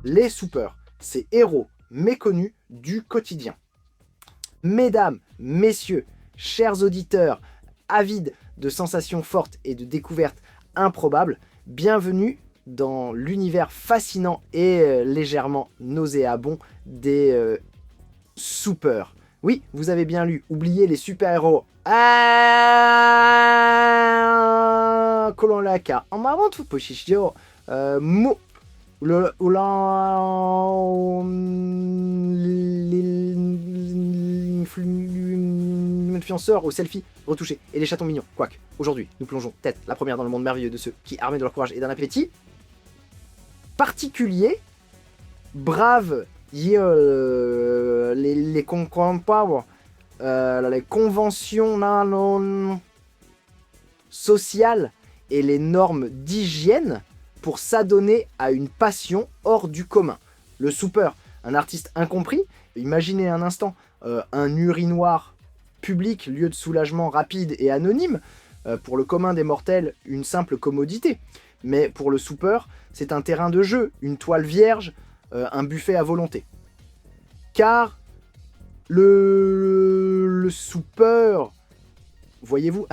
Les soupeurs, ces héros méconnus du quotidien. Mesdames, messieurs, chers auditeurs, avides de sensations fortes et de découvertes improbables, bienvenue dans l'univers fascinant et légèrement nauséabond des soupeurs. Oui, vous avez bien lu, oubliez les super-héros. Kolonlaka, en avant tout pochichio, mo, l'influenceur au selfie retouché et les chatons mignons. Quoique, aujourd'hui, nous plongeons tête la première dans le monde merveilleux de ceux qui, armés de leur courage et d'un appétit particulier, bravent les conventions non sociales et les normes d'hygiène pour s'adonner à une passion hors du commun. Le soupeur, un artiste incompris, imaginez un instant un urinoir public, lieu de soulagement rapide et anonyme, pour le commun des mortels, une simple commodité. Mais pour le soupeur, c'est un terrain de jeu, une toile vierge, un buffet à volonté. Car le soupeur, voyez-vous,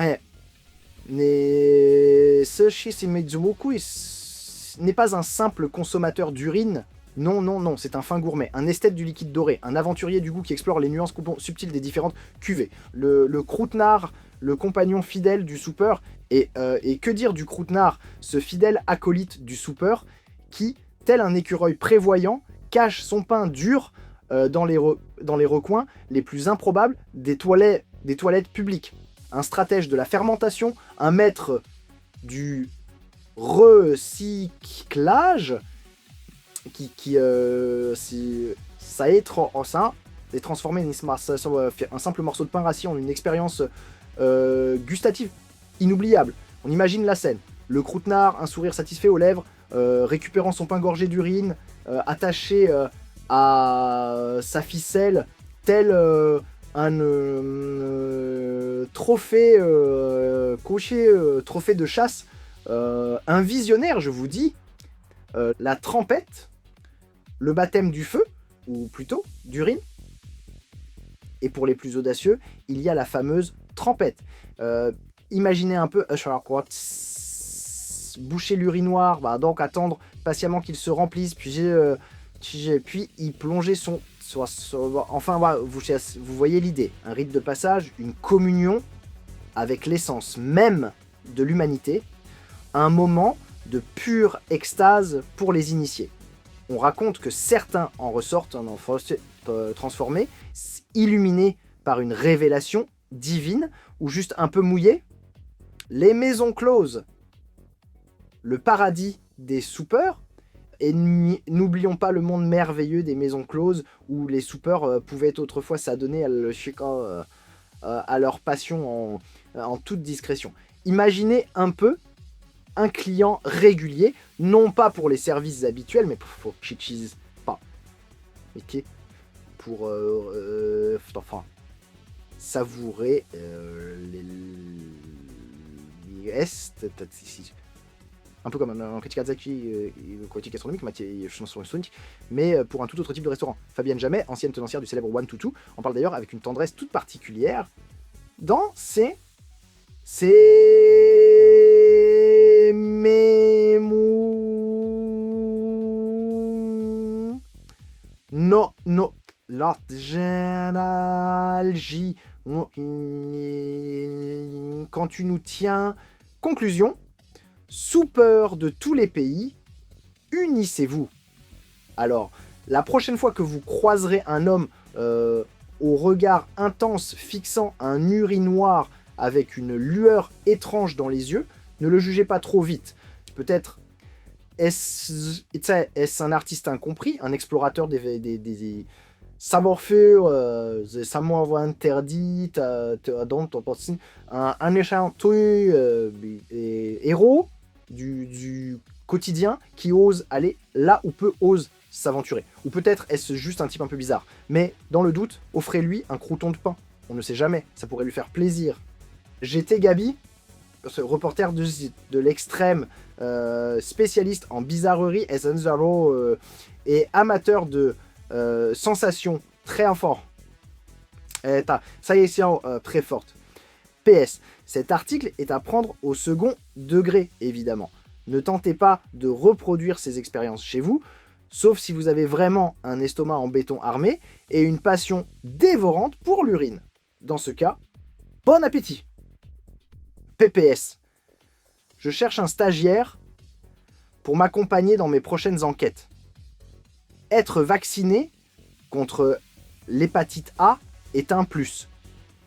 n'est pas un simple consommateur d'urine. Non, c'est un fin gourmet, un esthète du liquide doré, un aventurier du goût qui explore les nuances subtiles des différentes cuvées. Le croûtenard, le compagnon fidèle du soupeur, et que dire du croûtenard, ce fidèle acolyte du soupeur, qui, tel un écureuil prévoyant, cache son pain dur dans les recoins les plus improbables des toilettes publiques. Un stratège de la fermentation, un maître du recyclage, ça est transformé un simple morceau de pain rassis en une expérience gustative inoubliable. On imagine la scène, le croûtenard, un sourire satisfait aux lèvres, récupérant son pain gorgé d'urine, attaché à sa ficelle, tel un trophée trophée de chasse, un visionnaire, je vous dis. La trempette, le baptême du feu, ou plutôt d'urine. Et pour les plus audacieux, il y a la fameuse trempette. Imaginez un peu boucher l'urinoir, donc attendre patiemment qu'il se remplisse, puis y plonger enfin, vous voyez l'idée. Un rite de passage, une communion avec l'essence même de l'humanité, un moment de pure extase pour les initiés. On raconte que certains en ressortent transformés, illuminés par une révélation divine, ou juste un peu mouillés. Les maisons closes, le paradis des soupeurs, et n'oublions pas le monde merveilleux des maisons closes, où les soupeurs pouvaient autrefois s'adonner à leur passion en toute discrétion. Imaginez un peu un client régulier, non pas pour les services habituels, mais pour savourer un peu comme un Kritikazaki critique gastronomique, mais pour un tout autre type de restaurant. Fabienne Jamet, ancienne tenancière du célèbre One to Two, en parle d'ailleurs avec une tendresse toute particulière dans ses mémoires. La généalogie. Quand tu nous tiens. Conclusion. Soupeurs de tous les pays, unissez-vous. Alors, la prochaine fois que vous croiserez un homme au regard intense fixant un urinoir avec une lueur étrange dans les yeux, ne le jugez pas trop vite. Peut-être est-ce un artiste incompris, un explorateur des savoir-faire, des savoir interdits, un échantillon héros du quotidien qui ose aller là où peu ose s'aventurer. Ou peut-être est-ce juste un type un peu bizarre. Mais dans le doute, offrez-lui un crouton de pain. On ne sait jamais, ça pourrait lui faire plaisir. J'étais Gabi, ce reporter de l'extrême, spécialiste en bizarrerie, et amateur de sensations très fort. Ça y est, très forte. PS, cet article est à prendre au second degré, évidemment. Ne tentez pas de reproduire ces expériences chez vous, sauf si vous avez vraiment un estomac en béton armé et une passion dévorante pour l'urine. Dans ce cas, bon appétit. PPS. Je cherche un stagiaire pour m'accompagner dans mes prochaines enquêtes. Être vacciné contre l'hépatite A est un plus.